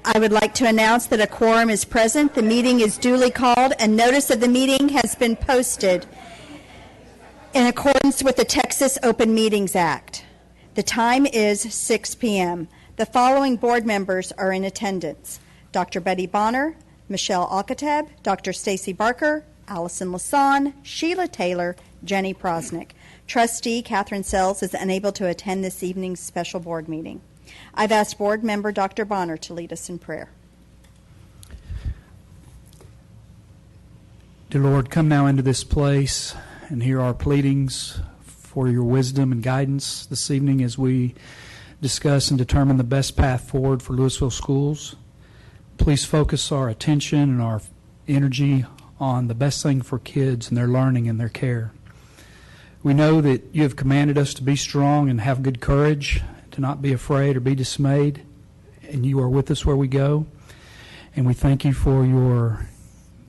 I would like to announce that a quorum is present. The meeting is duly called, and notice of the meeting has been posted in accordance with the Texas Open Meetings Act. The time is 6 p.m. The following board members are in attendance: Dr. Betty Bonner, Michelle Alcatab, Dr. Stacy Barker, Allison Lasan, Sheila Taylor, Jenny Prosnick. Trustee Catherine Sells is unable to attend this evening's special board meeting. I've asked board member Dr. Bonner to lead us in prayer. Dear Lord, come now into this place and hear our pleadings for your wisdom and guidance this evening as we discuss and determine the best path forward for Lewisville schools. Please focus our attention and our energy on the best thing for kids and their learning and their care. We know that you have commanded us to be strong and have good courage, to not be afraid or be dismayed, and you are with us where we go. And we thank you for your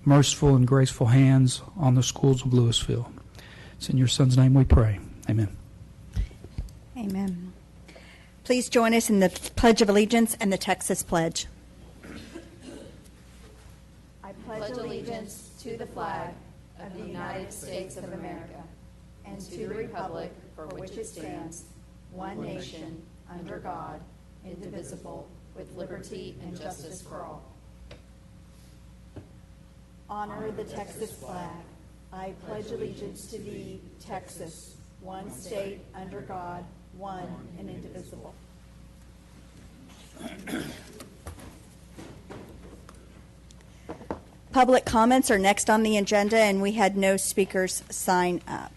merciful and graceful hands on the schools of Lewisville. It's in your Son's name we pray. Amen. Amen. Please join us in the Pledge of Allegiance and the Texas Pledge. I pledge allegiance to the flag of the United States of America and to the republic for which it stands, one nation, under God, indivisible, with liberty and justice for all. Honor the Texas flag. I pledge allegiance to thee, Texas, one state, under God, one and indivisible. Public comments are next on the agenda, and we had no speakers sign up.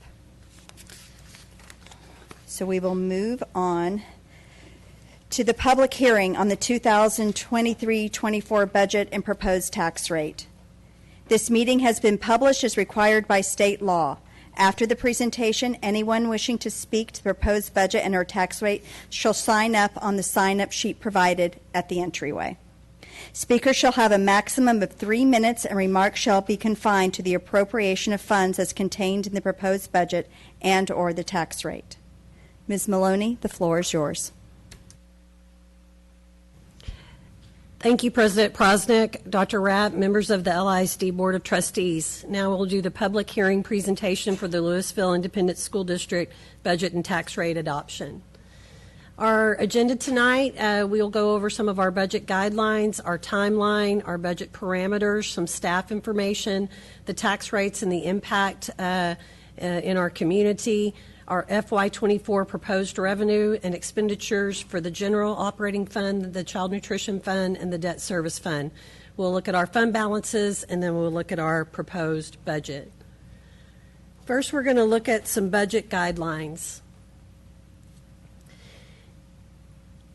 So we will move on to the public hearing on the 2023-24 budget and proposed tax rate. This meeting has been published as required by state law. After the presentation, anyone wishing to speak to the proposed budget and or tax rate shall sign up on the sign-up sheet provided at the entryway. Speakers shall have a maximum of 3 minutes, and remarks shall be confined to the appropriation of funds as contained in the proposed budget and or the tax rate. Ms. Maloney, the floor is yours. Thank you, President Prosnick, Dr. Rapp, members of the LISD Board of Trustees. Now we'll do the public hearing presentation for the Lewisville Independent School District budget and tax rate adoption. Our agenda tonight, we'll go over some of our budget guidelines, our timeline, our budget parameters, some staff information, the tax rates and the impact in our community, our FY24 proposed revenue and expenditures for the general operating fund, the child nutrition fund, and the debt service fund. We'll look at our fund balances, and then we'll look at our proposed budget. First, we're going to look at some budget guidelines.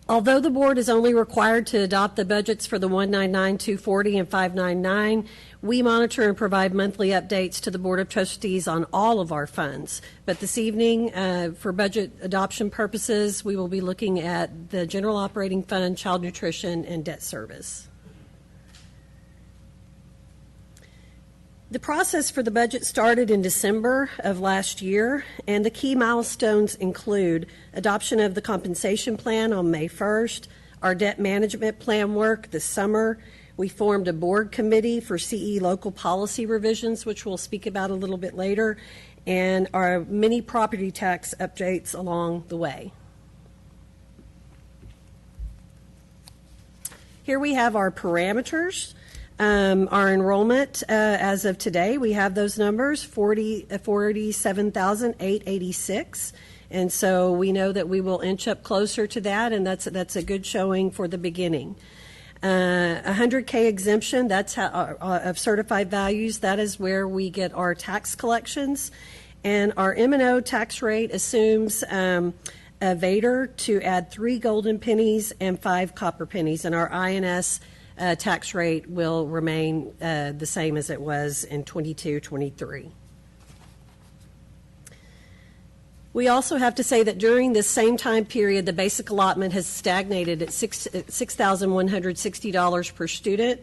Although the board is only required to adopt the budgets for the 199, 240, and 599, we monitor and provide monthly updates to the Board of Trustees on all of our funds. But this evening, for budget adoption purposes, we will be looking at the general operating fund, child nutrition, and debt service. The process for the budget started in December of last year, and the key milestones include adoption of the compensation plan on May 1st, our debt management plan work this summer. We formed a board committee for CE local policy revisions, which we'll speak about a little bit later, and our many property tax updates along the way. Here we have our parameters. Our enrollment as of today, we have those numbers, 47,886. And so we know that we will inch up closer to that, and that's a good showing for the beginning. 100K exemption, that's how, of certified values, that is where we get our tax collections. And our M&O tax rate assumes a Vader to add 3 golden pennies and 5 copper pennies, and our INS tax rate will remain the same as it was in 22-23. We also have to say that during this same time period, the basic allotment has stagnated at $6,160 per student.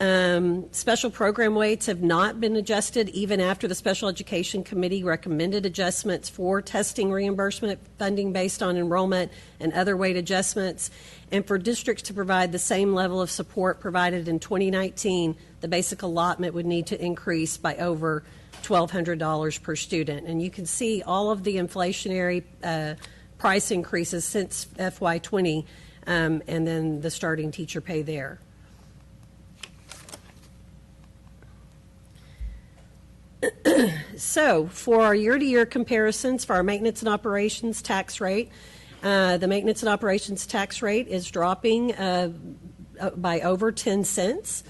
Special program weights have not been adjusted even after the Special Education Committee recommended adjustments for testing reimbursement funding based on enrollment and other weight adjustments. And for districts to provide the same level of support provided in 2019, the basic allotment would need to increase by over $1,200 per student. And you can see all of the inflationary price increases since FY20 and then the starting teacher pay there. So for our year-to-year comparisons for our maintenance and operations tax rate, the maintenance and operations tax rate is dropping by over 10 cents.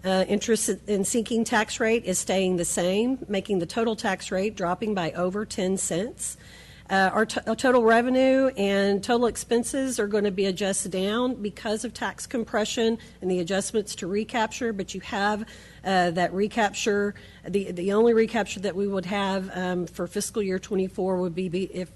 Interest in sinking tax rate is staying the same, making the total tax rate dropping by over 10 cents. Our total revenue and total expenses are going to be adjusted down because of tax compression and the adjustments to recapture, but you have that recapture. The only recapture that we would have for fiscal year 24 would be if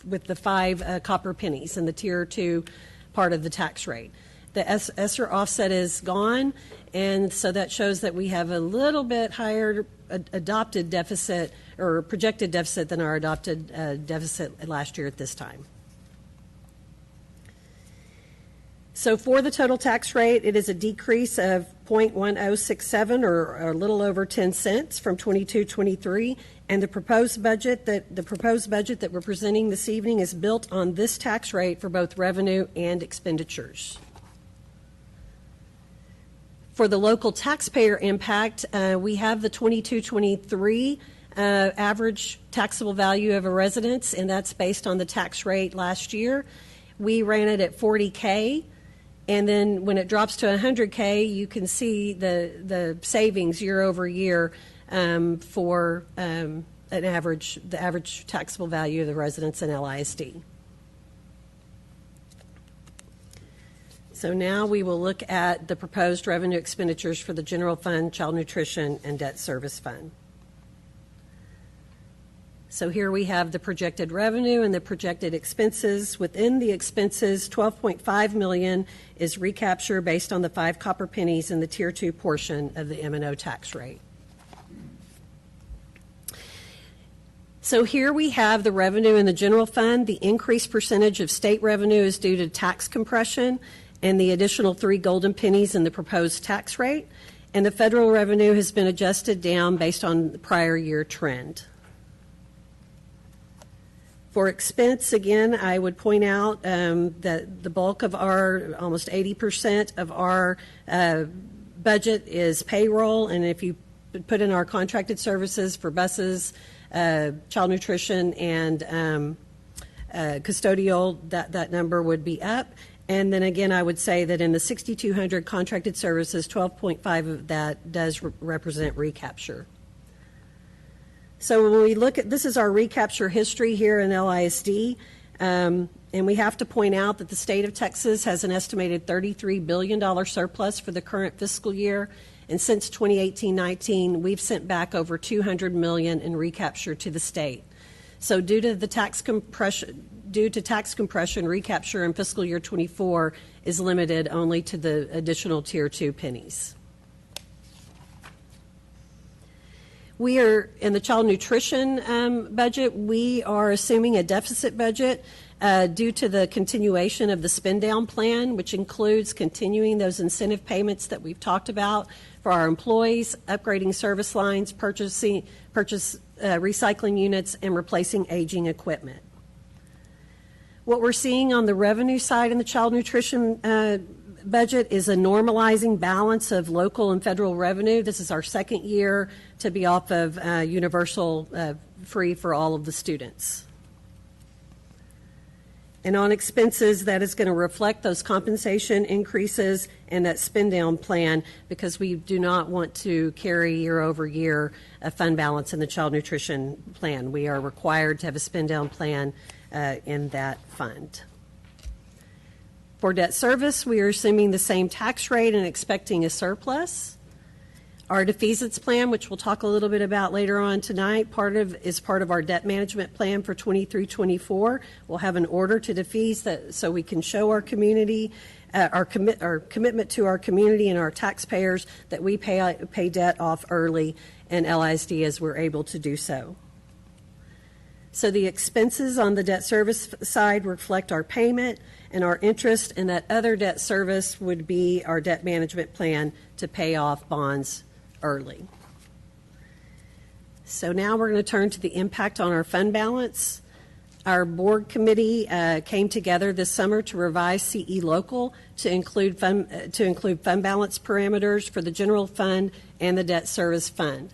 with the 5 copper pennies in the Tier 2 part of the tax rate. The ESSER offset is gone, and so that shows that we have a little bit higher adopted deficit or projected deficit than our adopted deficit last year at this time. So for the total tax rate, it is a decrease of 0.1067 or a little over 10 cents from 22-23, and the proposed budget that we're presenting this evening is built on this tax rate for both revenue and expenditures. For the local taxpayer impact, we have the 22-23 average taxable value of a residence, and that's based on the tax rate last year. We ran it at $40K, and then when it drops to $100K, you can see the savings year over year for the average taxable value of the residence in LISD. So now we will look at the proposed revenue expenditures for the general fund, child nutrition, and debt service fund. So here we have the projected revenue and the projected expenses. Within the expenses, $12.5 million is recapture based on the 5 copper pennies in the Tier 2 portion of the M&O tax rate. So here we have the revenue in the general fund. The increased percentage of state revenue is due to tax compression and the additional 3 golden pennies in the proposed tax rate. And the federal revenue has been adjusted down based on the prior year trend. For expense, again, I would point out that the bulk of our, almost 80% of our budget is payroll. And if you put in our contracted services for buses, child nutrition, and custodial, that number would be up. And then again, I would say that in the 6,200 contracted services, 12.5 of that does represent recapture. So when we look at, this is our recapture history here in LISD, and we have to point out that the state of Texas has an estimated $33 billion surplus for the current fiscal year, and since 2018-19, we've sent back over $200 million in recapture to the state. So due to tax compression, recapture in fiscal year 24 is limited only to the additional Tier 2 pennies. We are, in the child nutrition budget, we are assuming a deficit budget due to the continuation of the spend down plan, which includes continuing those incentive payments that we've talked about for our employees, upgrading service lines, purchase recycling units, and replacing aging equipment. What we're seeing on the revenue side in the child nutrition budget is a normalizing balance of local and federal revenue. This is our second year to be off of universal free for all of the students. And on expenses, that is going to reflect those compensation increases and that spend down plan, because we do not want to carry year over year a fund balance in the child nutrition plan. We are required to have a spend down plan in that fund. For debt service, we are assuming the same tax rate and expecting a surplus. Our defeasance plan, which we'll talk a little bit about later on tonight, is part of our debt management plan for 23-24. We'll have an order to defease that so we can show our community our commitment to our community and our taxpayers that we pay debt off early in LISD as we're able to do so. So the expenses on the debt service side reflect our payment and our interest, and that other debt service would be our debt management plan to pay off bonds early. So now we're going to turn to the impact on our fund balance. Our board committee came together this summer to revise CE Local to include fund balance parameters for the general fund and the debt service fund.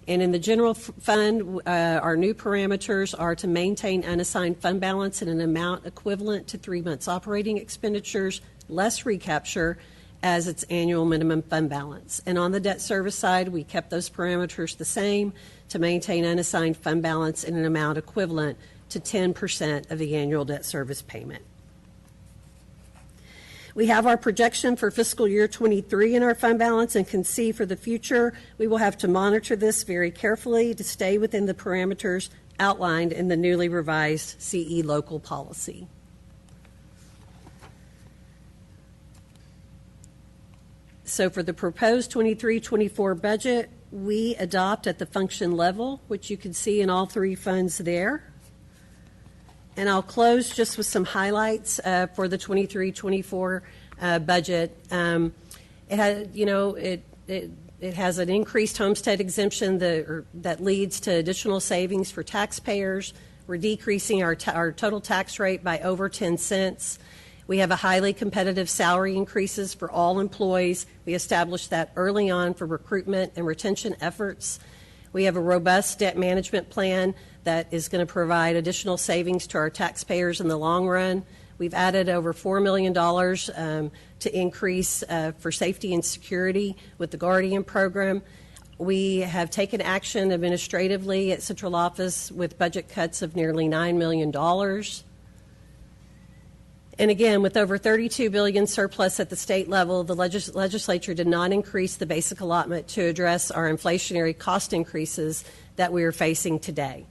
And in the general fund, our new parameters are to maintain unassigned fund balance in an amount equivalent to 3 months operating expenditures, less recapture, as its annual minimum fund balance. And on the debt service side, we kept those parameters the same to maintain unassigned fund balance in an amount equivalent to 10% of the annual debt service payment. We have our projection for fiscal year 23 in our fund balance and can see for the future we will have to monitor this very carefully to stay within the parameters outlined in the newly revised CE Local policy. So for the proposed 23-24 budget, we adopt at the function level, which you can see in all three funds there. And I'll close just with some highlights for the 23-24 budget. It has an increased homestead exemption that leads to additional savings for taxpayers. We're decreasing our total tax rate by over 10 cents. We have a highly competitive salary increases for all employees. We established that early on for recruitment and retention efforts. We have a robust debt management plan that is going to provide additional savings to our taxpayers in the long run. We've added over $4 million to increase for safety and security with the Guardian program. We have taken action administratively at central office with budget cuts of nearly $9 million. And again, with over $32 billion surplus at the state level, the legislature did not increase the basic allotment to address our inflationary cost increases that we are facing today.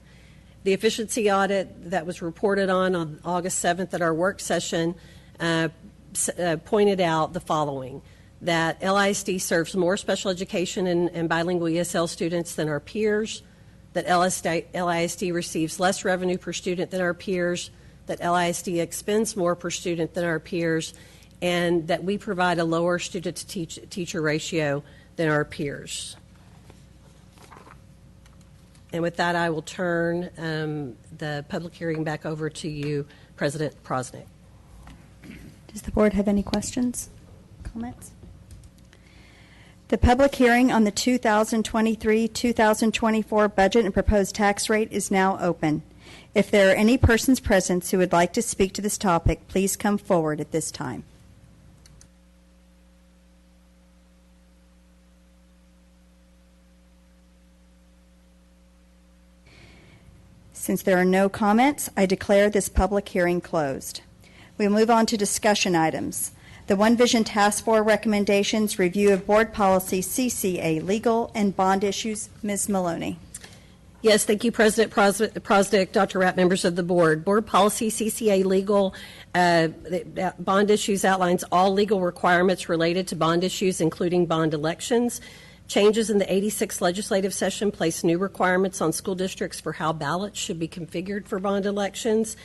The efficiency audit that was reported on August 7th at our work session pointed out the following: that LISD serves more special education and bilingual ESL students than our peers, that LISD receives less revenue per student than our peers, that LISD expends more per student than our peers, and that we provide a lower student-to-teacher ratio than our peers. And with that, I will turn the public hearing back over to you, President Prosnick. Does the board have any questions, comments? The public hearing on the 2023-2024 budget and proposed tax rate is now open. If there are any persons present who would like to speak to this topic, please come forward at this time. Since there are no comments, I declare this public hearing closed. We'll move on to discussion items. The One Vision Task Force recommendations, review of board policy, CCA, legal, and bond issues. Ms. Maloney. Yes, thank you, President Prosnick, Dr. Rapp, members of the board. Board policy, CCA legal, bond issues outlines all legal requirements related to bond issues, including bond elections. Changes in the 86th legislative session place new requirements on school districts for how ballots should be configured for bond elections.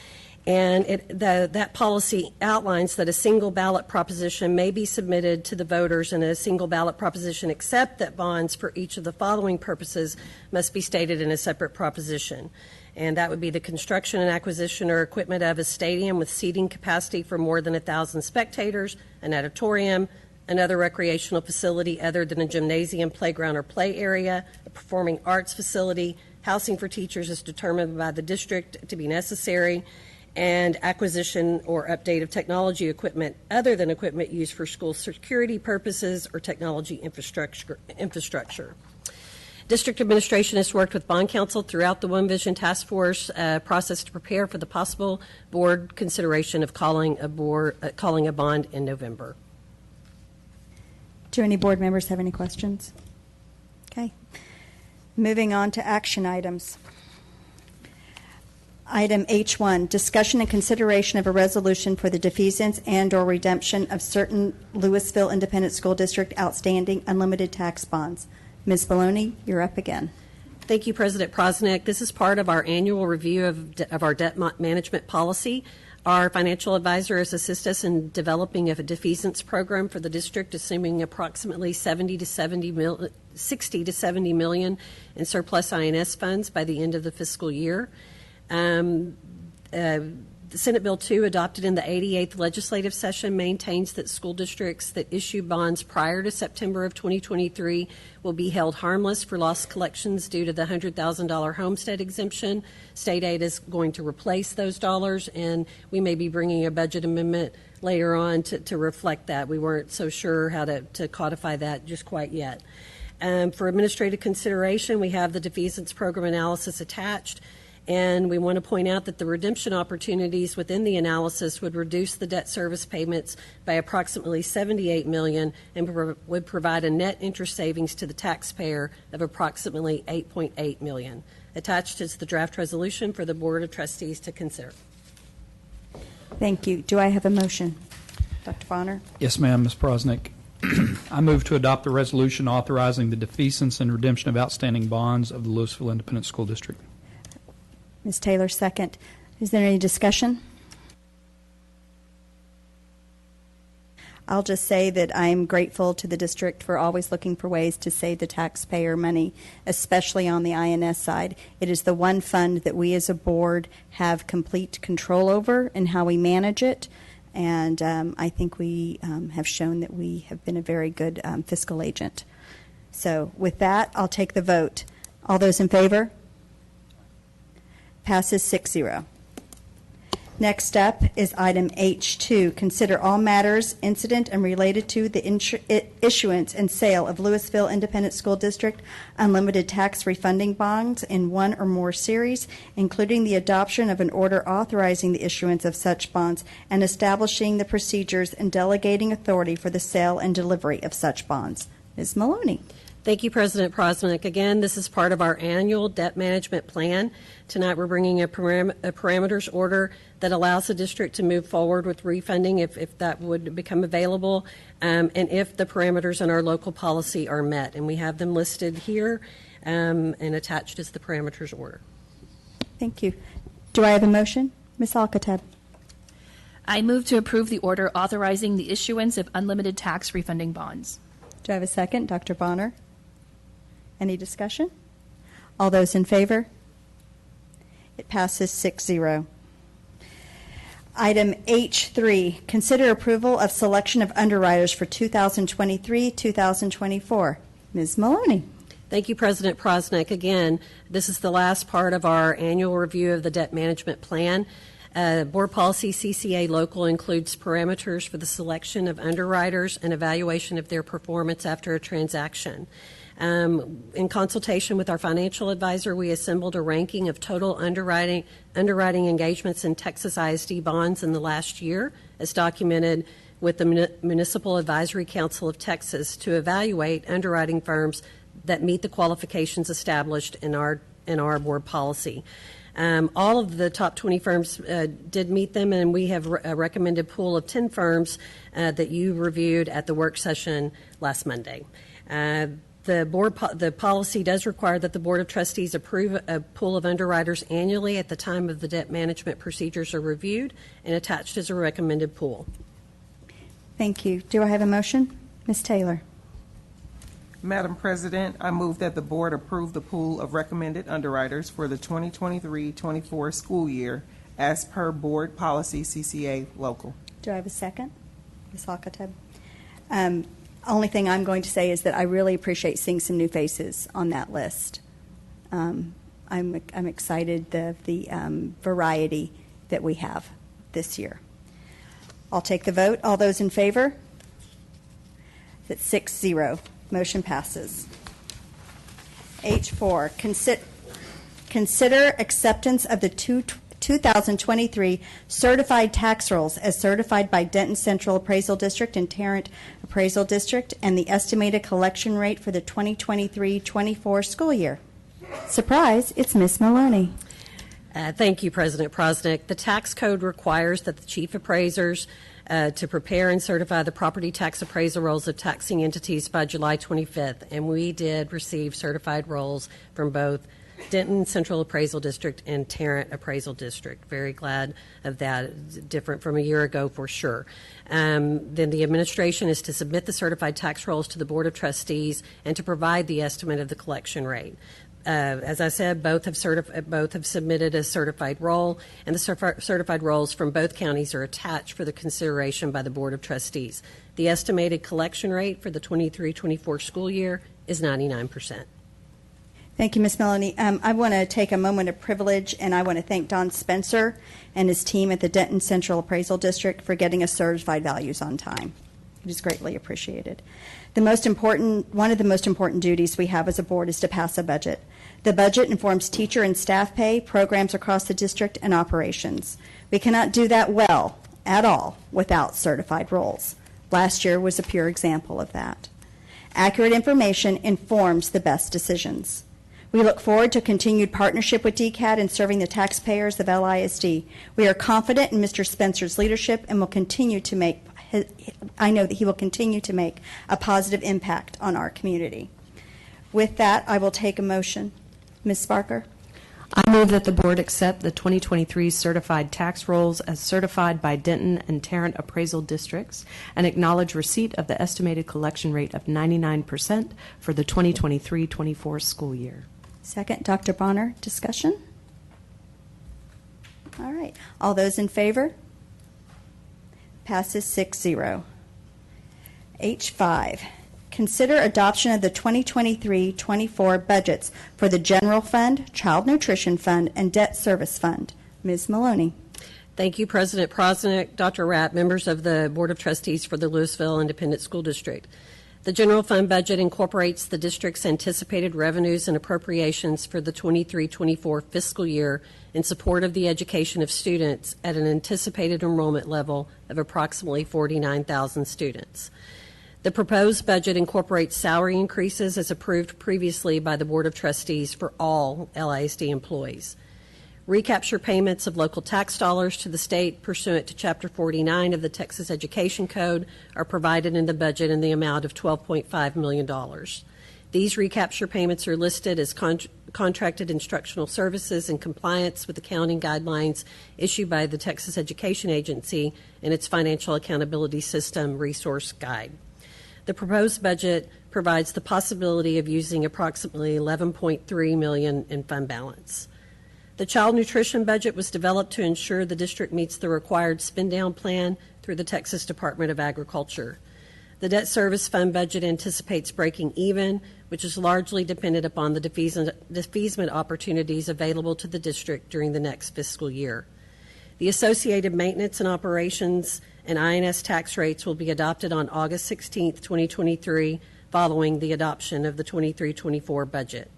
And that policy outlines that a single ballot proposition may be submitted to the voters in a single ballot proposition, except that bonds for each of the following purposes must be stated in a separate proposition. And that would be the construction and acquisition or equipment of a stadium with seating capacity for more than 1,000 spectators, an auditorium, another recreational facility other than a gymnasium, playground, or play area, a performing arts facility, housing for teachers is determined by the district to be necessary, and acquisition or update of technology equipment other than equipment used for school security purposes or technology infrastructure. District administration has worked with bond counsel throughout the One Vision Task Force process to prepare for the possible board consideration of calling a bond in November. Do any board members have any questions? Okay. Moving on to action items. Item H1, discussion and consideration of a resolution for the defeasance and/or redemption of certain Lewisville Independent School District outstanding unlimited tax bonds. Ms. Maloney, you're up again. Thank you, President Prosnick. This is part of our annual review of our debt management policy. Our financial advisor has assisted us in developing a defeasance program for the district, assuming approximately 60 to 70 million in surplus INS funds by the end of the fiscal year. The Senate Bill 2, adopted in the 88th legislative session, maintains that school districts that issue bonds prior to September of 2023 will be held harmless for lost collections due to the $100,000 homestead exemption. State aid is going to replace those dollars, and we may be bringing a budget amendment later on to reflect that. We weren't so sure how to codify that just quite yet. For administrative consideration, we have the defeasance program analysis attached. And we want to point out that the redemption opportunities within the analysis would reduce the debt service payments by approximately $78 million and would provide a net interest savings to the taxpayer of approximately $8.8 million. Attached is the draft resolution for the Board of Trustees to consider. Thank you. Do I have a motion? Dr. Bonner? Yes, ma'am, Ms. Prosnick. I move to adopt the resolution authorizing the defeasance and redemption of outstanding bonds of the Lewisville Independent School District. Ms. Taylor, second. Is there any discussion? I'll just say that I'm grateful to the district for always looking for ways to save the taxpayer money, especially on the INS side. It is the one fund that we as a board have complete control over and how we manage it. And I think we have shown that we have been a very good fiscal agent. So with that, I'll take the vote. All those in favor? Passes 6-0. Next up is item H2. Consider all matters incident and related to the issuance and sale of Lewisville Independent School District unlimited tax refunding bonds in one or more series, including the adoption of an order authorizing the issuance of such bonds and establishing the procedures and delegating authority for the sale and delivery of such bonds. Ms. Maloney. Thank you, President Prosnick. Again, this is part of our annual debt management plan. Tonight we're bringing a parameters order that allows the district to move forward with refunding if that would become available, and if the parameters in our local policy are met. And we have them listed here, and attached is the parameters order. Thank you. Do I have a motion? Ms. Alcatab. I move to approve the order authorizing the issuance of unlimited tax refunding bonds. Do I have a second? Dr. Bonner. Any discussion? All those in favor? It passes 6-0. Item H3, consider approval of selection of underwriters for 2023-2024. Ms. Maloney. Thank you, President Prosnick. Again, this is the last part of our annual review of the debt management plan. Board policy CCA local includes parameters for the selection of underwriters and evaluation of their performance after a transaction. In consultation with our financial advisor, we assembled a ranking of total underwriting engagements in Texas ISD bonds in the last year, as documented with the Municipal Advisory Council of Texas, to evaluate underwriting firms that meet the qualifications established in our board policy. All of the top 20 firms did meet them, and we have a recommended pool of 10 firms that you reviewed at the work session last Monday. The policy does require that the Board of Trustees approve a pool of underwriters annually at the time of the debt management procedures are reviewed, and attached is a recommended pool. Thank you. Do I have a motion? Ms. Taylor. Madam President, I move that the board approve the pool of recommended underwriters for the 2023-24 school year as per board policy CCA local. Do I have a second? Ms. Alcatab. Only thing I'm going to say is that I really appreciate seeing some new faces on that list. I'm excited the variety that we have this year. I'll take the vote. All those in favor? That's 6-0. Motion passes. H4, consider acceptance of the 2023 certified tax rolls as certified by Denton Central Appraisal District and Tarrant Appraisal District, and the estimated collection rate for the 2023-24 school year. Surprise, it's Ms. Maloney. Thank you, President Prosnick. The tax code requires that the chief appraisers to prepare and certify the property tax appraisal rolls of taxing entities by July 25th, and we did receive certified rolls from both Denton Central Appraisal District and Tarrant Appraisal District. Very glad of that. It's different from a year ago for sure. Then the administration is to submit the certified tax rolls to the Board of Trustees and to provide the estimate of the collection rate. As I said, both have submitted a certified roll, and the certified rolls from both counties are attached for the consideration by the Board of Trustees. The estimated collection rate for the 23-24 school year is 99%. Thank you, Ms. Melanie. I want to take a moment of privilege, and I want to thank Don Spencer and his team at the Denton Central Appraisal District for getting us certified values on time. It is greatly appreciated. One of the most important duties we have as a board is to pass a budget. The budget informs teacher and staff pay, programs across the district, and operations. We cannot do that well at all without certified rolls. Last year was a pure example of that. Accurate information informs the best decisions. We look forward to continued partnership with DCAT in serving the taxpayers of LISD. We are confident in Mr. Spencer's leadership and will continue to make, I know that he will continue to make a positive impact on our community. With that, I will take a motion. Ms. Sparker? I move that the board accept the 2023 certified tax rolls as certified by Denton and Tarrant appraisal districts and acknowledge receipt of the estimated collection rate of 99% for the 2023-24 school year. Second, Dr. Bonner, discussion? All right. All those in favor? Passes 6-0. H5, consider adoption of the 2023-24 budgets for the General Fund, Child Nutrition Fund, and Debt Service Fund. Ms. Maloney. Thank you, President Prosnick, Dr. Rapp, members of the Board of Trustees for the Lewisville Independent School District. The general fund budget incorporates the district's anticipated revenues and appropriations for the 23-24 fiscal year in support of the education of students at an anticipated enrollment level of approximately 49,000 students. The proposed budget incorporates salary increases as approved previously by the Board of Trustees for all LISD employees. Recapture payments of local tax dollars to the state pursuant to Chapter 49 of the Texas Education Code are provided in the budget in the amount of $12.5 million. These recapture payments are listed as contracted instructional services in compliance with accounting guidelines issued by the Texas Education Agency and its Financial Accountability System Resource Guide. The proposed budget provides the possibility of using approximately $11.3 million in fund balance. The child nutrition budget was developed to ensure the district meets the required spend-down plan through the Texas Department of Agriculture. The debt service fund budget anticipates breaking even, which is largely dependent upon the defeasance opportunities available to the district during the next fiscal year. The associated maintenance and operations and INS tax rates will be adopted on August 16, 2023, following the adoption of the 23-24 budget.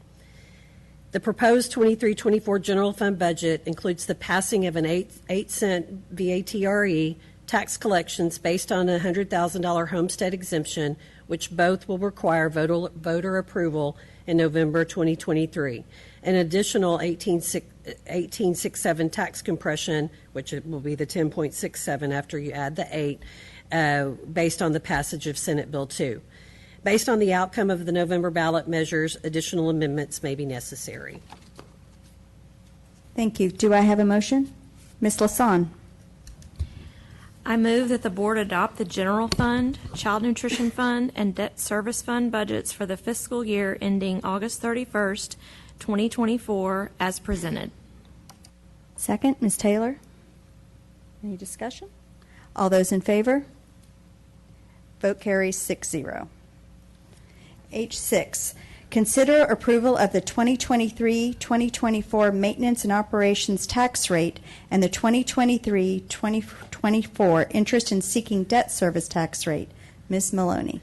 The proposed 23-24 general fund budget includes the passing of an 8-cent VATRE, tax collections based on a $100,000 homestead exemption, which both will require voter approval in November 2023. An additional 1867 tax compression, which it will be the 10.67 after you add the 8, based on the passage of Senate Bill 2. Based on the outcome of the November ballot measures, additional amendments may be necessary. Thank you. Do I have a motion? Ms. Lasan. I move that the board adopt the General Fund, Child Nutrition Fund, and Debt Service Fund budgets for the fiscal year ending August 31st, 2024, as presented. Second, Ms. Taylor. Any discussion? All those in favor? Vote carries 6-0. H6, consider approval of the 2023-2024 maintenance and operations tax rate and the 2023-2024 interest in seeking debt service tax rate. Ms. Maloney.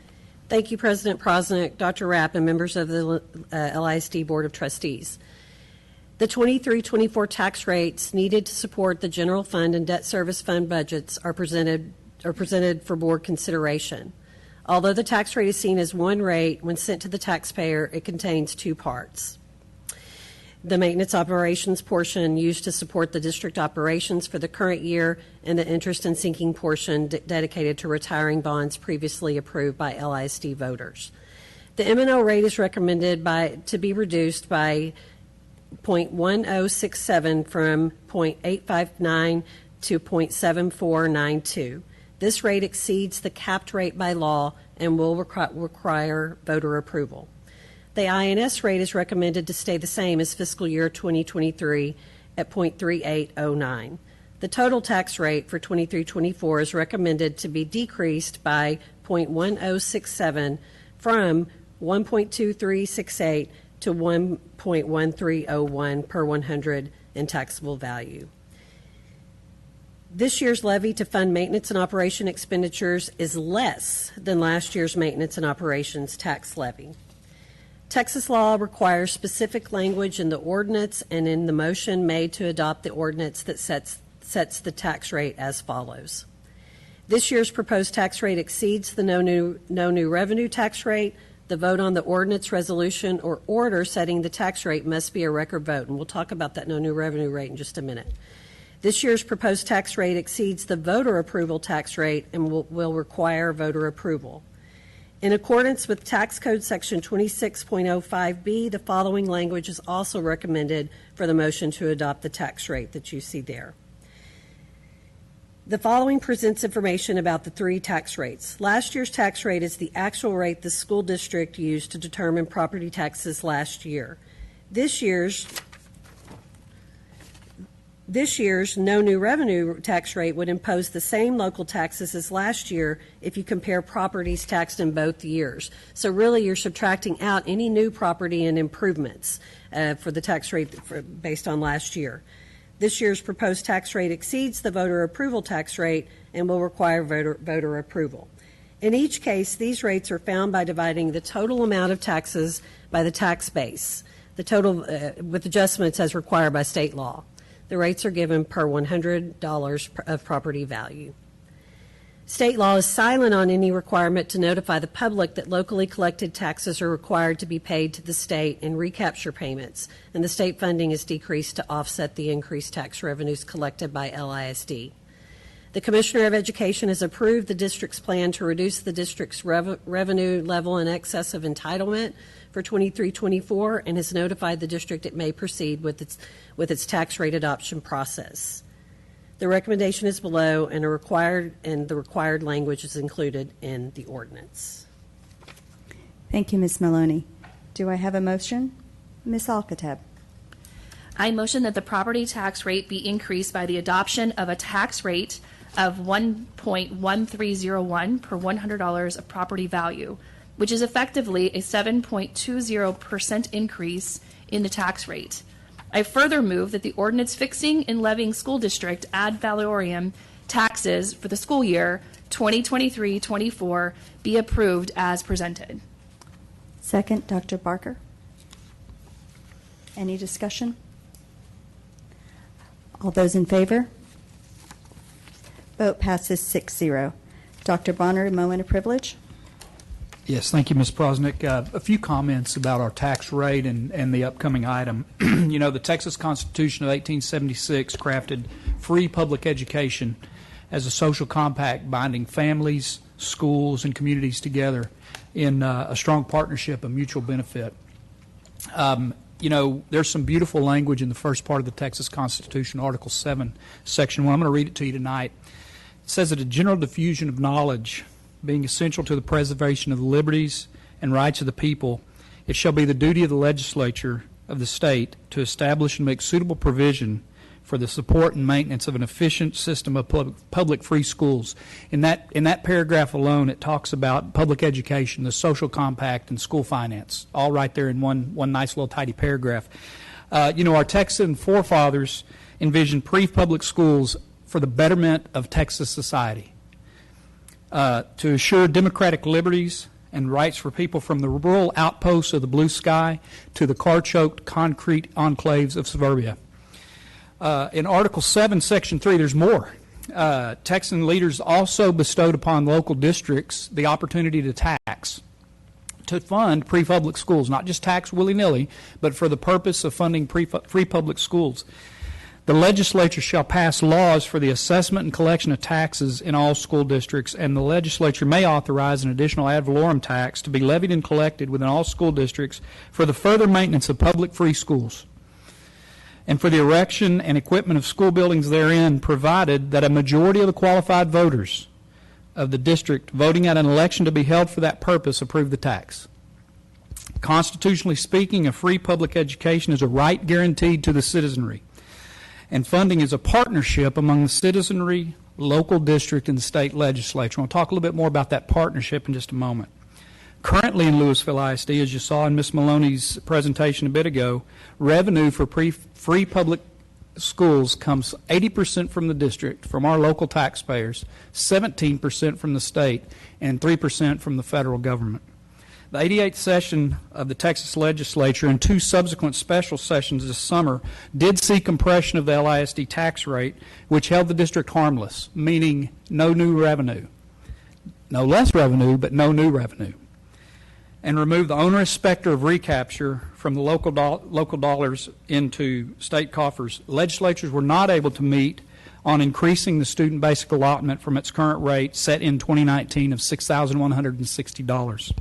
Thank you, President Prosnick, Dr. Rapp, and members of the LISD Board of Trustees. The 23-24 tax rates needed to support the general fund and debt service fund budgets are presented for board consideration. Although the tax rate is seen as one rate, when sent to the taxpayer, it contains two parts. the maintenance operations portion used to support the district operations for the current year, and the interest and sinking portion dedicated to retiring bonds previously approved by LISD voters. The M&O rate is recommended to be reduced by 0.1067 from 0.859 to 0.7492. This rate exceeds the capped rate by law and will require voter approval. The INS rate is recommended to stay the same as fiscal year 2023 at 0.3809. The total tax rate for 23-24 is recommended to be decreased by 0.1067 from 1.2368 to 1.1301 per 100 in taxable value. This year's levy to fund maintenance and operation expenditures is less than last year's maintenance and operations tax levy. Texas law requires specific language in the ordinance and in the motion made to adopt the ordinance that sets the tax rate as follows. This year's proposed tax rate exceeds the no new revenue tax rate. The vote on the ordinance, resolution, or order setting the tax rate must be a record vote, and we'll talk about that no new revenue rate in just a minute. This year's proposed tax rate exceeds the voter approval tax rate and will require voter approval. In accordance with Tax Code Section 26.05B, the following language is also recommended for the motion to adopt the tax rate that you see there. The following presents information about the three tax rates. Last year's tax rate is the actual rate the school district used to determine property taxes last year. This year's no new revenue tax rate would impose the same local taxes as last year if you compare properties taxed in both years. So really you're subtracting out any new property and improvements for the tax rate based on last year. This year's proposed tax rate exceeds the voter approval tax rate and will require voter approval. In each case, these rates are found by dividing the total amount of taxes by the tax base, the total with adjustments as required by state law. The rates are given per $100 of property value. State law is silent on any requirement to notify the public that locally collected taxes are required to be paid to the state in recapture payments, and the state funding is decreased to offset the increased tax revenues collected by LISD. The Commissioner of Education has approved the district's plan to reduce the district's revenue level in excess of entitlement for 23-24 and has notified the district it may proceed with its tax rate adoption process. The recommendation is below, and the required language is included in the ordinance. Thank you, Ms. Maloney. Do I have a motion? Ms. Alcatab. I motion that the property tax rate be increased by the adoption of a tax rate of 1.1301 per $100 of property value, which is effectively a 7.20% increase in the tax rate. I further move that the ordinance fixing and levying school district ad valorem taxes for the school year 2023-24 be approved as presented. Second, Dr. Barker. Any discussion? All those in favor? Vote passes 6-0. Dr. Bonner, a moment of privilege. Yes, thank you, Ms. Prosnick. A few comments about our tax rate and the upcoming item. You know, the Texas Constitution of 1876 crafted free public education as a social compact binding families, schools, and communities together in a strong partnership of mutual benefit. You know, there's some beautiful language in the first part of the Texas Constitution, Article 7, Section 1. I'm going to read it to you tonight. It says that a general diffusion of knowledge being essential to the preservation of the liberties and rights of the people, it shall be the duty of the legislature of the state to establish and make suitable provision for the support and maintenance of an efficient system of public free schools. In that paragraph alone, it talks about public education, the social compact, and school finance, all right there in one nice little tidy paragraph. You know, our Texan forefathers envisioned pre-public schools for the betterment of Texas society, to assure democratic liberties and rights for people from the rural outposts of the blue sky to the car-choked concrete enclaves of suburbia. In Article 7, Section 3, there's more. Texan leaders also bestowed upon local districts the opportunity to tax to fund pre-public schools, not just tax willy-nilly, but for the purpose of funding free public schools. The legislature shall pass laws for the assessment and collection of taxes in all school districts, and the legislature may authorize an additional ad valorem tax to be levied and collected within all school districts for the further maintenance of public free schools and for the erection and equipment of school buildings therein, provided that a majority of the qualified voters of the district voting at an election to be held for that purpose approve the tax. Constitutionally speaking, a free public education is a right guaranteed to the citizenry, and funding is a partnership among the citizenry, local district, and the state legislature. We'll talk a little bit more about that partnership in just a moment. Currently in Lewisville ISD, as you saw in Ms. Maloney's presentation a bit ago, revenue for free public schools comes 80% from the district, from our local taxpayers, 17% from the state, and 3% from the federal government. The 88th session of the Texas legislature and 2 subsequent special sessions this summer did see compression of the LISD tax rate, which held the district harmless, meaning no new revenue. No less revenue, but no new revenue. And removed the onerous specter of recapture from the local dollars into state coffers. Legislatures were not able to meet on increasing the student basic allotment from its current rate set in 2019 of $6,160.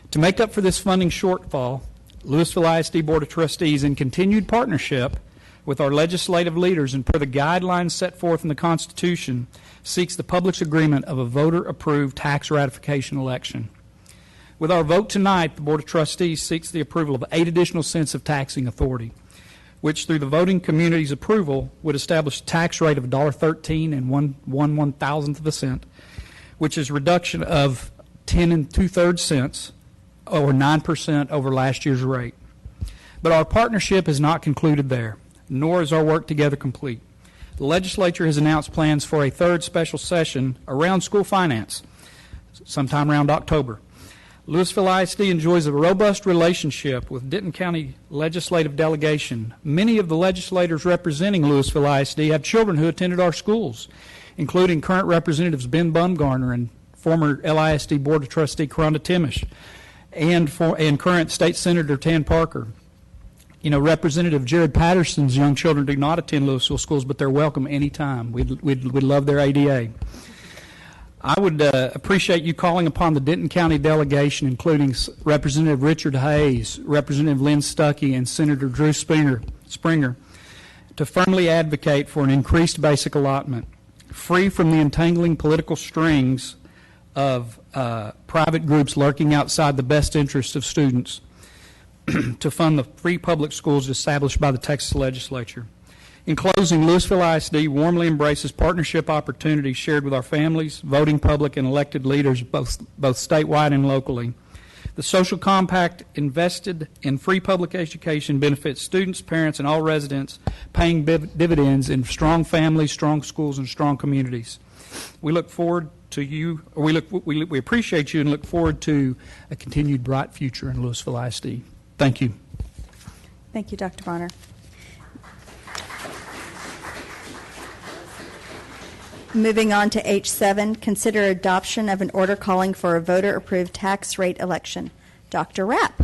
To make up for this funding shortfall, Lewisville ISD Board of Trustees, in continued partnership with our legislative leaders and per the guidelines set forth in the Constitution, seeks the public's agreement of a voter-approved tax ratification election. With our vote tonight, the Board of Trustees seeks the approval of 8 additional cents of taxing authority, which through the voting community's approval would establish a tax rate of $1.13 and 1/1,000th of a cent, which is a reduction of 10 2/3 cents, or 9% over last year's rate. But our partnership is not concluded there, nor is our work together complete. The legislature has announced plans for a 3rd special session around school finance, sometime around October. Lewisville ISD enjoys a robust relationship with Denton County legislative delegation. Many of the legislators representing Lewisville ISD have children who attended our schools, including current Representatives Ben Bumgarner and former LISD Board of Trustee Karonda Timish, and current State Senator Tan Parker. You know, Representative Jared Patterson's young children do not attend Lewisville schools, but they're welcome anytime. We'd love their ADA. I would appreciate you calling upon the Denton County delegation, including Representative Richard Hayes, Representative Lynn Stuckey, and Senator Drew Springer, to firmly advocate for an increased basic allotment, free from the entangling political strings of private groups lurking outside the best interests of students, to fund the free public schools established by the Texas legislature. In closing, Lewisville ISD warmly embraces partnership opportunities shared with our families, voting public, and elected leaders, both statewide and locally. The social compact invested in free public education benefits students, parents, and all residents, paying dividends in strong families, strong schools, and strong communities. We look forward to you, or we appreciate you and look forward to a continued bright future in Lewisville ISD. Thank you. Thank you, Dr. Bonner. Moving on to H7, consider adoption of an order calling for a voter-approved tax rate election. Dr. Rapp.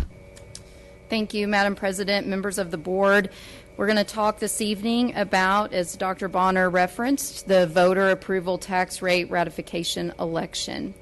Thank you, Madam President, members of the board. We're going to talk this evening about, as Dr. Bonner referenced, the voter approval tax rate ratification election.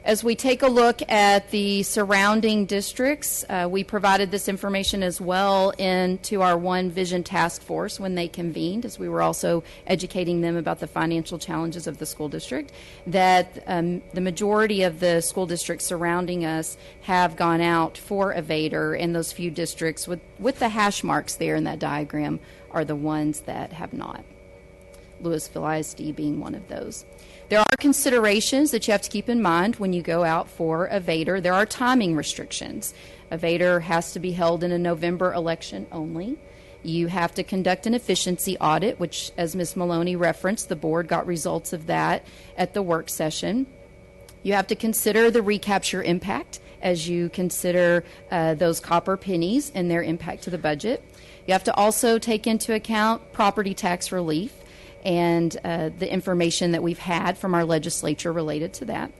As we take a look at the surrounding districts, we provided this information as well into our One Vision Task Force when they convened, as we were also educating them about the financial challenges of the school district, that the majority of the school districts surrounding us have gone out for a VADER, and those few districts with the hash marks there in that diagram are the ones that have not. Lewisville ISD being one of those. There are considerations that you have to keep in mind when you go out for a VADER. There are timing restrictions. A VADER has to be held in a November election only. You have to conduct an efficiency audit, which, as Ms. Maloney referenced, the board got results of that at the work session. You have to consider the recapture impact as you consider those copper pennies and their impact to the budget. You have to also take into account property tax relief and the information that we've had from our legislature related to that.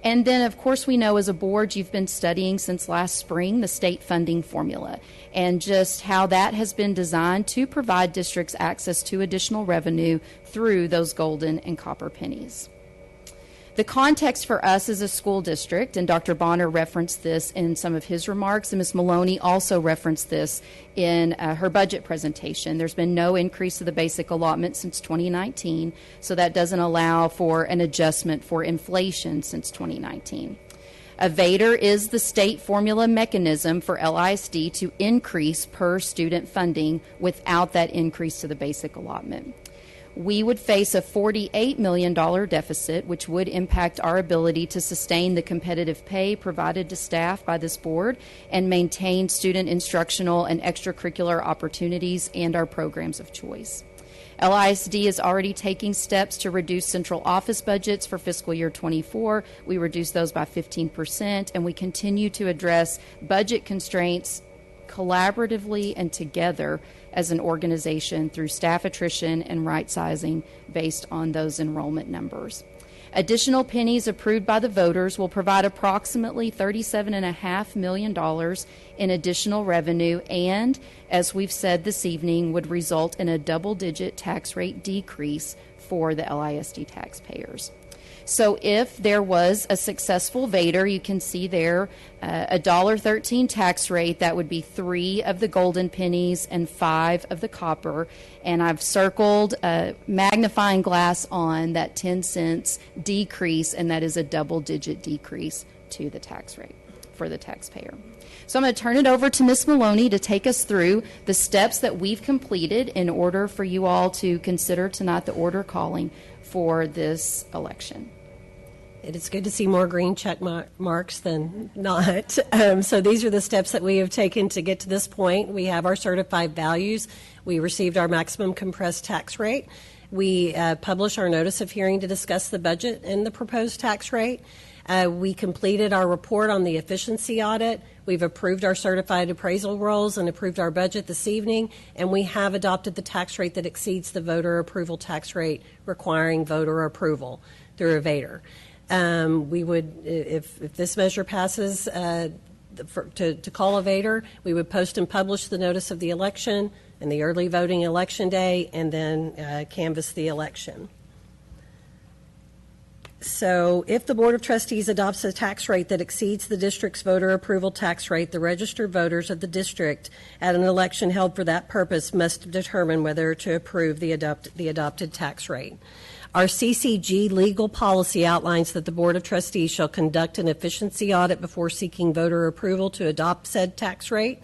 And then, of course, we know as a board you've been studying since last spring the state funding formula and just how that has been designed to provide districts access to additional revenue through those golden and copper pennies. The context for us as a school district, and Dr. Bonner referenced this in some of his remarks, and Ms. Maloney also referenced this in her budget presentation. There's been no increase of the basic allotment since 2019, so that doesn't allow for an adjustment for inflation since 2019. A VADER is the state formula mechanism for LISD to increase per student funding without that increase to the basic allotment. We would face a $48 million deficit, which would impact our ability to sustain the competitive pay provided to staff by this board and maintain student instructional and extracurricular opportunities and our programs of choice. LISD is already taking steps to reduce central office budgets for fiscal year 24. We reduced those by 15%, and we continue to address budget constraints collaboratively and together as an organization through staff attrition and right sizing based on those enrollment numbers. Additional pennies approved by the voters will provide approximately $37.5 million in additional revenue and, as we've said this evening, would result in a double-digit tax rate decrease for the LISD taxpayers. So if there was a successful VADER, you can see there a $1.13 tax rate. That would be 3 of the golden pennies and 5 of the copper. And I've circled a magnifying glass on that 10 cents decrease, and that is a double-digit decrease to the tax rate for the taxpayer. So I'm going to turn it over to Ms. Maloney to take us through the steps that we've completed in order for you all to consider tonight the order calling for this election. It is good to see more green check marks than not. So these are the steps that we have taken to get to this point. We have our certified values. We received our maximum compressed tax rate. We published our notice of hearing to discuss the budget and the proposed tax rate. We completed our report on the efficiency audit. We've approved our certified appraisal rolls and approved our budget this evening, and we have adopted the tax rate that exceeds the voter approval tax rate requiring voter approval through a VADER. We would, if this measure passes, to call a VADER, we would post and publish the notice of the election and the early voting election day, and then canvass the election. So if the Board of Trustees adopts a tax rate that exceeds the district's voter approval tax rate, the registered voters of the district at an election held for that purpose must determine whether to approve the adopted tax rate. Our CCG legal policy outlines that the Board of Trustees shall conduct an efficiency audit before seeking voter approval to adopt said tax rate.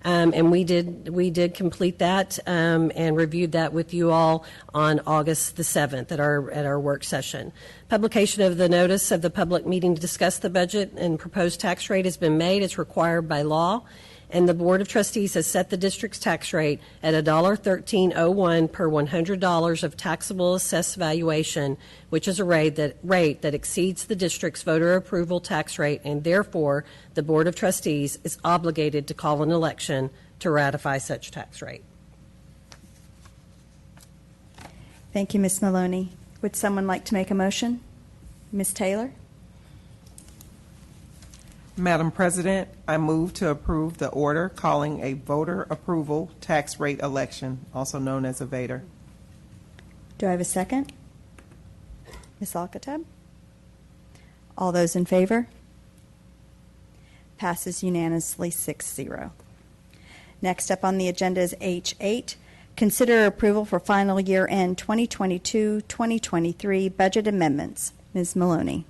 And we did complete that and reviewed that with you all on August the 7th at our work session. Publication of the notice of the public meeting to discuss the budget and proposed tax rate has been made. It's required by law. And the Board of Trustees has set the district's tax rate at $1.1301 per $100 of taxable assessed valuation, which is a rate that exceeds the district's voter approval tax rate, and therefore the Board of Trustees is obligated to call an election to ratify such tax rate. Thank you, Ms. Maloney. Would someone like to make a motion? Ms. Taylor? Madam President, I move to approve the order calling a voter approval tax rate election, also known as a VADER. Do I have a second? Ms. Alcatab? All those in favor? Passes unanimously 6-0. Next up on the agenda is H8. Consider approval for final year-end 2022-2023 budget amendments. Ms. Maloney.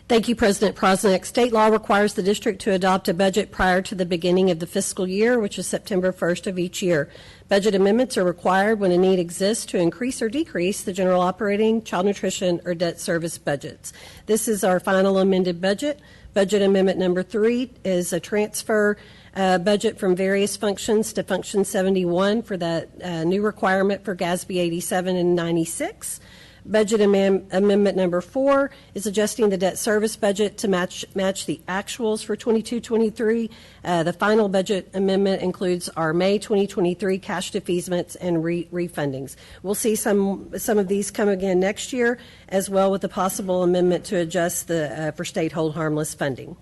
Thank you, President Prosnick. State law requires the district to adopt a budget prior to the beginning of the fiscal year, which is September 1st of each year. Budget amendments are required when a need exists to increase or decrease the general operating, child nutrition, or debt service budgets. This is our final amended budget. Budget amendment number 3 is a transfer budget from various functions to Function 71 for that new requirement for GASB 87 and 96. Budget amendment number 4 is adjusting the debt service budget to match the actuals for 22-23. The final budget amendment includes our May 2023 cash defeasements and refundings. We'll see some of these come again next year, as well with the possible amendment to adjust the for state hold harmless funding.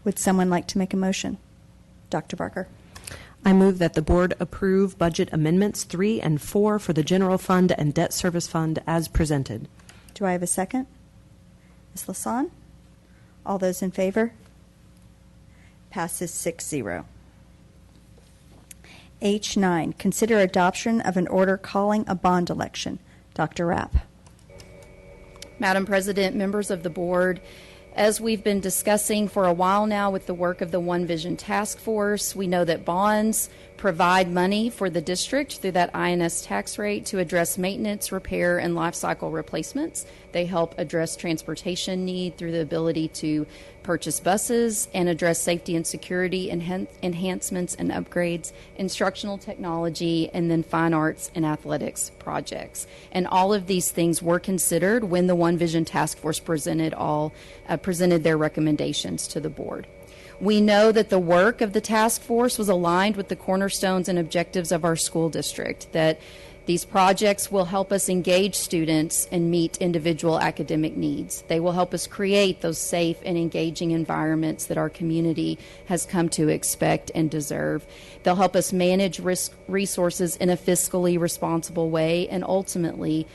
Would someone like to make a motion? Dr. Barker. I move that the board approve budget amendments 3 and 4 for the general fund and debt service fund as presented. Do I have a second? Ms. Lasan? All those in favor? Passes 6-0. H9, consider adoption of an order calling a bond election. Dr. Rapp. Madam President, members of the board, as we've been discussing for a while now with the work of the One Vision Task Force, we know that bonds provide money for the district through that INS tax rate to address maintenance, repair, and life cycle replacements. They help address transportation need through the ability to purchase buses and address safety and security enhancements and upgrades, instructional technology, and then fine arts and athletics projects. And all of these things were considered when the One Vision Task Force presented their recommendations to the board. We know that the work of the task force was aligned with the cornerstones and objectives of our school district, that these projects will help us engage students and meet individual academic needs. They will help us create those safe and engaging environments that our community has come to expect and deserve. They'll help us manage resources in a fiscally responsible way, and ultimately,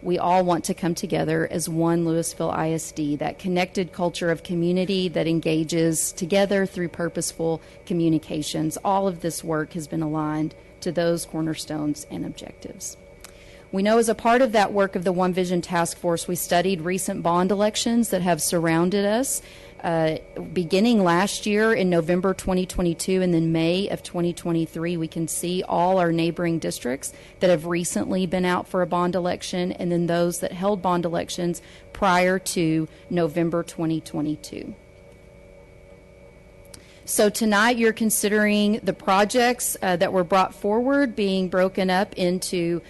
we all want to come together as one Lewisville ISD, that connected culture of community that engages together through purposeful communications. All of this work has been aligned to those cornerstones and objectives. We know as a part of that work of the One Vision Task Force, we studied recent bond elections that have surrounded us, beginning last year in November 2022 and then May of 2023. We can see all our neighboring districts that have recently been out for a bond election, and then those that held bond elections prior to November 2022. So tonight you're considering the projects that were brought forward being broken up into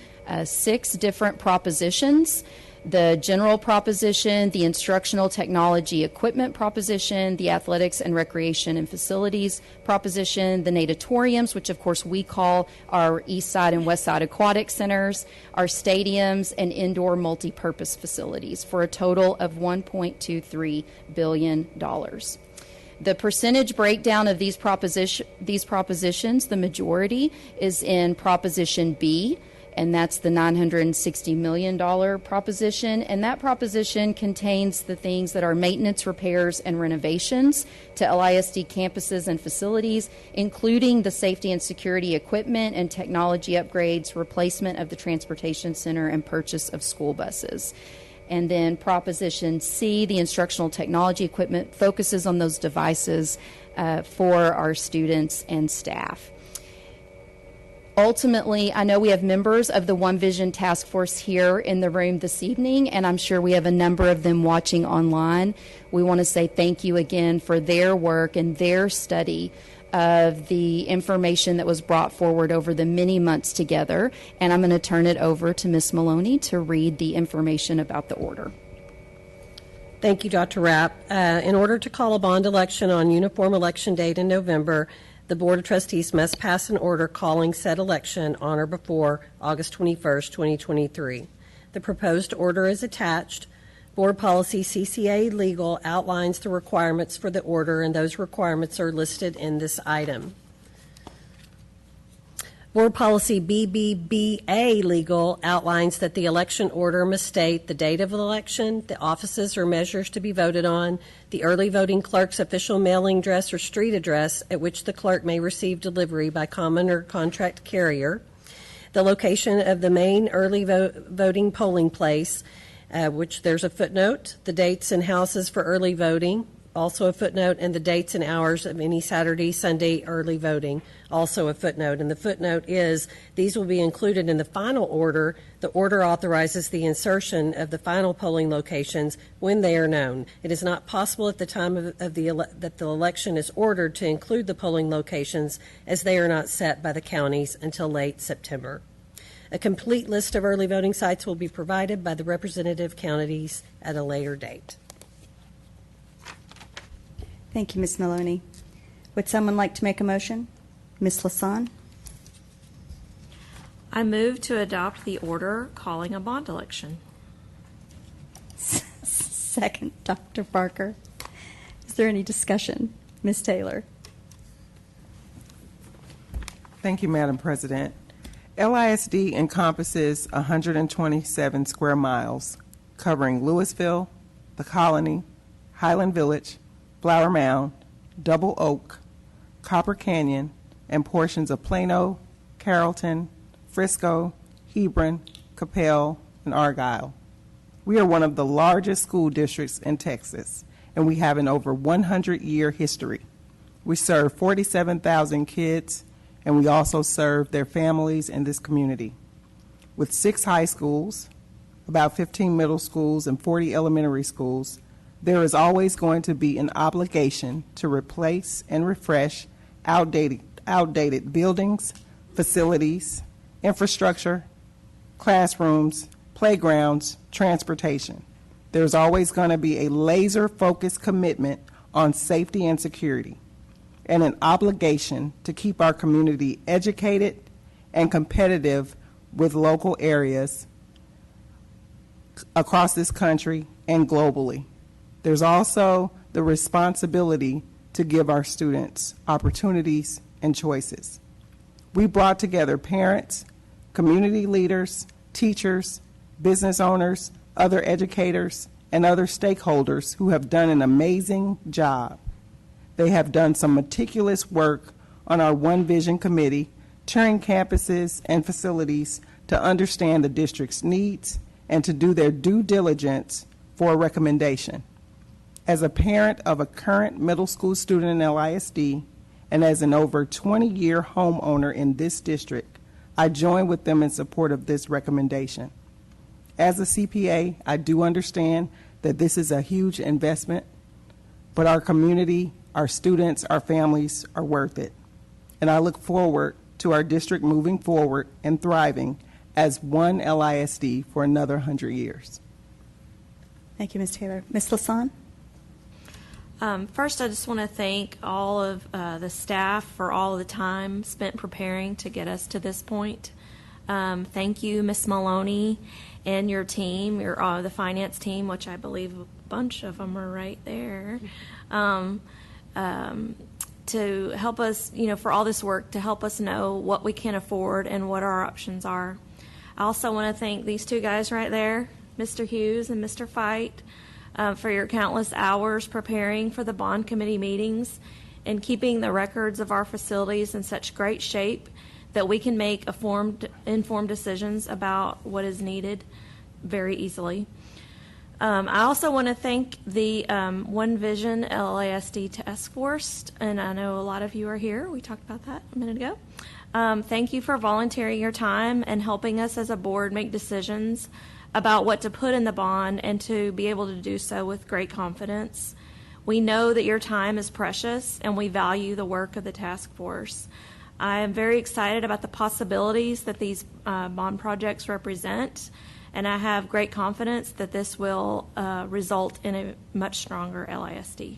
6 different propositions. The general proposition, the instructional technology equipment proposition, the athletics and recreation and facilities proposition, the natatoriums, which of course we call our East Side and West Side aquatic centers, our stadiums, and indoor multi-purpose facilities for a total of $1.23 billion. The percentage breakdown of these propositions, the majority is in Proposition B, and that's the $960 million proposition. And that proposition contains the things that are maintenance, repairs, and renovations to LISD campuses and facilities, including the safety and security equipment and technology upgrades, replacement of the transportation center, and purchase of school buses. And then Proposition C, the instructional technology equipment, focuses on those devices for our students and staff. Ultimately, I know we have members of the One Vision Task Force here in the room this evening, and I'm sure we have a number of them watching online. We want to say thank you again for their work and their study of the information that was brought forward over the many months together. And I'm going to turn it over to Ms. Maloney to read the information about the order. Thank you, Dr. Rapp. In order to call a bond election on uniform election date in November, the Board of Trustees must pass an order calling said election on or before August 21st, 2023. The proposed order is attached. Board Policy CCA Legal outlines the requirements for the order, and those requirements are listed in this item. Board Policy BBBA Legal outlines that the election order must state the date of the election, the offices or measures to be voted on, the early voting clerk's official mailing address or street address at which the clerk may receive delivery by common or contract carrier, the location of the main early voting polling place, which there's a footnote, the dates and houses for early voting, also a footnote, and the dates and hours of any Saturday, Sunday early voting, also a footnote. And the footnote is these will be included in the final order. The order authorizes the insertion of the final polling locations when they are known. It is not possible at the time that the election is ordered to include the polling locations, as they are not set by the counties until late September. A complete list of early voting sites will be provided by the representative counties at a later date. Thank you, Ms. Maloney. Would someone like to make a motion? Ms. Lasan? I move to adopt the order calling a bond election. Second, Dr. Barker. Is there any discussion? Ms. Taylor? Thank you, Madam President. LISD encompasses 127 square miles, covering Lewisville, the Colony, Highland Village, Flower Mound, Double Oak, Copper Canyon, and portions of Plano, Carrollton, Frisco, Hebron, Capel, and Argyle. We are one of the largest school districts in Texas, and we have an over 100-year history. We serve 47,000 kids, and we also serve their families in this community. With 6 high schools, about 15 middle schools, and 40 elementary schools, there is always going to be an obligation to replace and refresh outdated buildings, facilities, infrastructure, classrooms, playgrounds, transportation. There's always going to be a laser-focused commitment on safety and security, and an obligation to keep our community educated and competitive with local areas across this country and globally. There's also the responsibility to give our students opportunities and choices. We brought together parents, community leaders, teachers, business owners, other educators, and other stakeholders who have done an amazing job. They have done some meticulous work on our One Vision Committee, touring campuses and facilities to understand the district's needs and to do their due diligence for a recommendation. As a parent of a current middle school student in LISD and as an over 20-year homeowner in this district, I join with them in support of this recommendation. As a CPA, I do understand that this is a huge investment, but our community, our students, our families are worth it. And I look forward to our district moving forward and thriving as one LISD for another 100 years. Thank you, Ms. Taylor. Ms. Lasan? First, I just want to thank all of the staff for all the time spent preparing to get us to this point. Thank you, Ms. Maloney, and your team, the finance team, which I believe a bunch of them are right there, to help us, for all this work, to help us know what we can afford and what our options are. I also want to thank these two guys right there, Mr. Hughes and Mr. Fight, for your countless hours preparing for the bond committee meetings and keeping the records of our facilities in such great shape that we can make informed decisions about what is needed very easily. I also want to thank the One Vision LASD Task Force, and I know a lot of you are here. We talked about that a minute ago. Thank you for volunteering your time and helping us as a board make decisions about what to put in the bond and to be able to do so with great confidence. We know that your time is precious and we value the work of the task force. I am very excited about the possibilities that these bond projects represent, and I have great confidence that this will result in a much stronger LISD.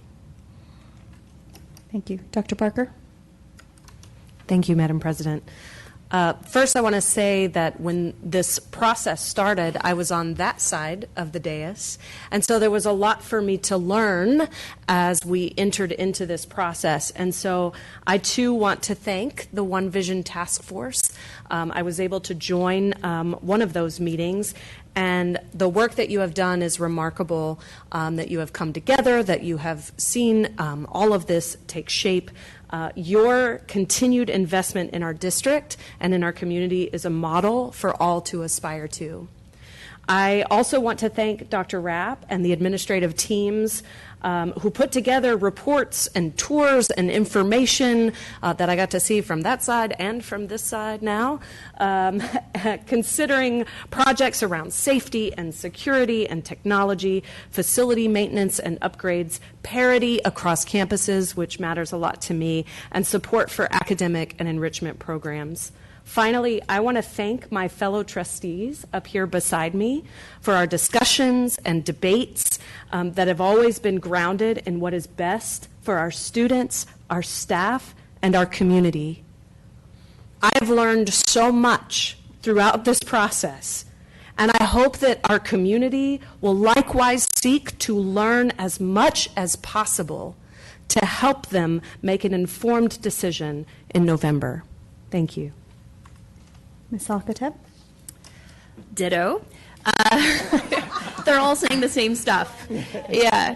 Thank you. Dr. Barker? Thank you, Madam President. First, I want to say that when this process started, I was on that side of the dais, and so there was a lot for me to learn as we entered into this process. And so I, too, want to thank the One Vision Task Force. I was able to join one of those meetings, and the work that you have done is remarkable, that you have come together, that you have seen all of this take shape. Your continued investment in our district and in our community is a model for all to aspire to. I also want to thank Dr. Rapp and the administrative teams who put together reports and tours and information that I got to see from that side and from this side now, considering projects around safety and security and technology, facility maintenance and upgrades, parity across campuses, which matters a lot to me, and support for academic and enrichment programs. Finally, I want to thank my fellow trustees up here beside me for our discussions and debates that have always been grounded in what is best for our students, our staff, and our community. I've learned so much throughout this process, and I hope that our community will likewise seek to learn as much as possible to help them make an informed decision in November. Thank you. Ms. Alcatep? Ditto. They're all saying the same stuff. Yeah.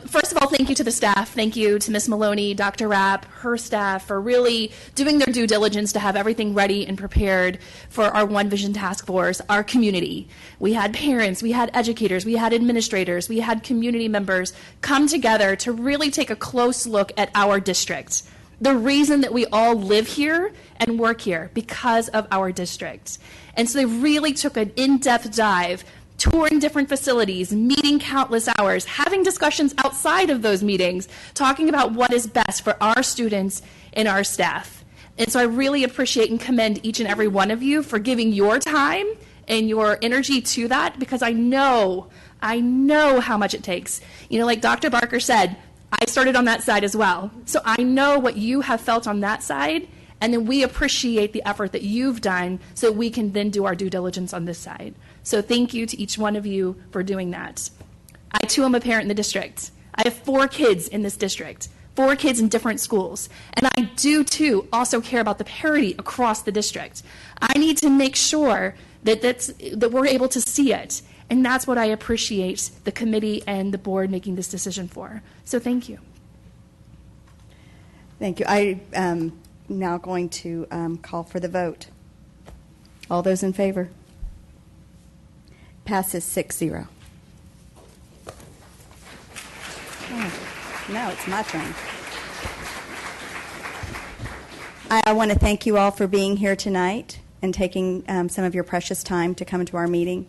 First of all, thank you to the staff. Thank you to Ms. Maloney, Dr. Rapp, her staff for really doing their due diligence to have everything ready and prepared for our One Vision Task Force, our community. We had parents, we had educators, we had administrators, we had community members come together to really take a close look at our district. The reason that we all live here and work here because of our district. And so they really took an in-depth dive, touring different facilities, meeting countless hours, having discussions outside of those meetings, talking about what is best for our students and our staff. And so I really appreciate and commend each and every one of you for giving your time and your energy to that, because I know how much it takes. You know, like Dr. Barker said, I started on that side as well. So I know what you have felt on that side, and then we appreciate the effort that you've done so we can then do our due diligence on this side. So thank you to each one of you for doing that. I too am a parent in the district. I have 4 kids in this district, 4 kids in different schools. And I do too also care about the parity across the district. I need to make sure that we're able to see it. And that's what I appreciate the committee and the board making this decision for. So thank you. Thank you. I am now going to call for the vote. All those in favor? Passes 6-0. Now it's my turn. I want to thank you all for being here tonight and taking some of your precious time to come to our meeting.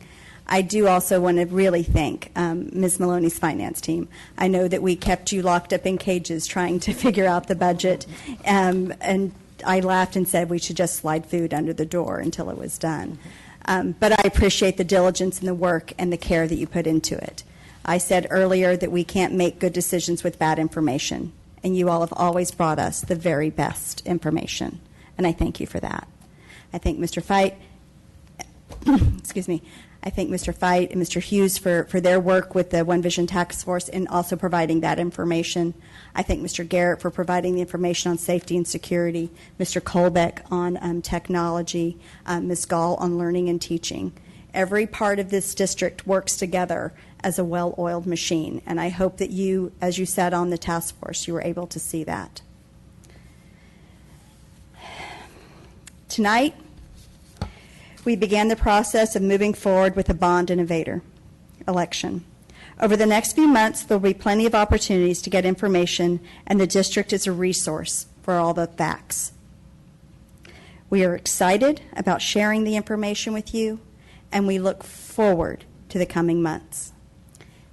I do also want to really thank Ms. Maloney's finance team. I know that we kept you locked up in cages trying to figure out the budget, and I laughed and said we should just slide food under the door until it was done. But I appreciate the diligence and the work and the care that you put into it. I said earlier that we can't make good decisions with bad information, and you all have always brought us the very best information, and I thank you for that. I thank Mr. Fite, excuse me, I thank Mr. Fite and Mr. Hughes for their work with the One Vision Task Force and also providing that information. I thank Mr. Garrett for providing the information on safety and security, Mr. Colbeck on technology, Ms. Gall on learning and teaching. Every part of this district works together as a well-oiled machine, and I hope that you, as you sat on the task force, you were able to see that. Tonight, we began the process of moving forward with the bond innovator election. Over the next few months, there will be plenty of opportunities to get information, and the district is a resource for all the facts. We are excited about sharing the information with you, and we look forward to the coming months.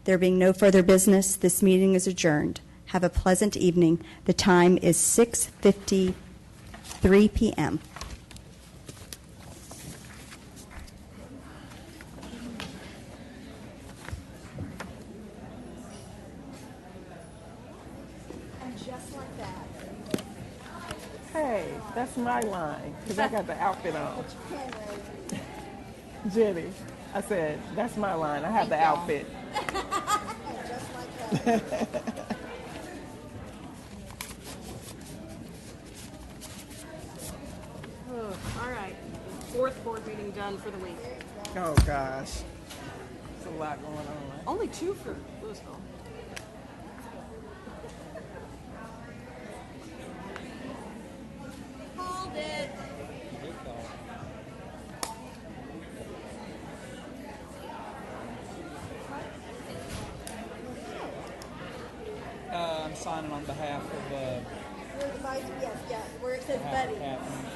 There being no further business, this meeting is adjourned. Have a pleasant evening. The time is 6:53 p.m. Hey, that's my line, because I got the outfit on. Jenny, I said, that's my line. I have the outfit. All right. 4th board meeting done for the week. Oh, gosh. There's a lot going on. Only 2 for Lewisville. Hold it. I'm signing on behalf of Yes, where it says buddy. Catherine.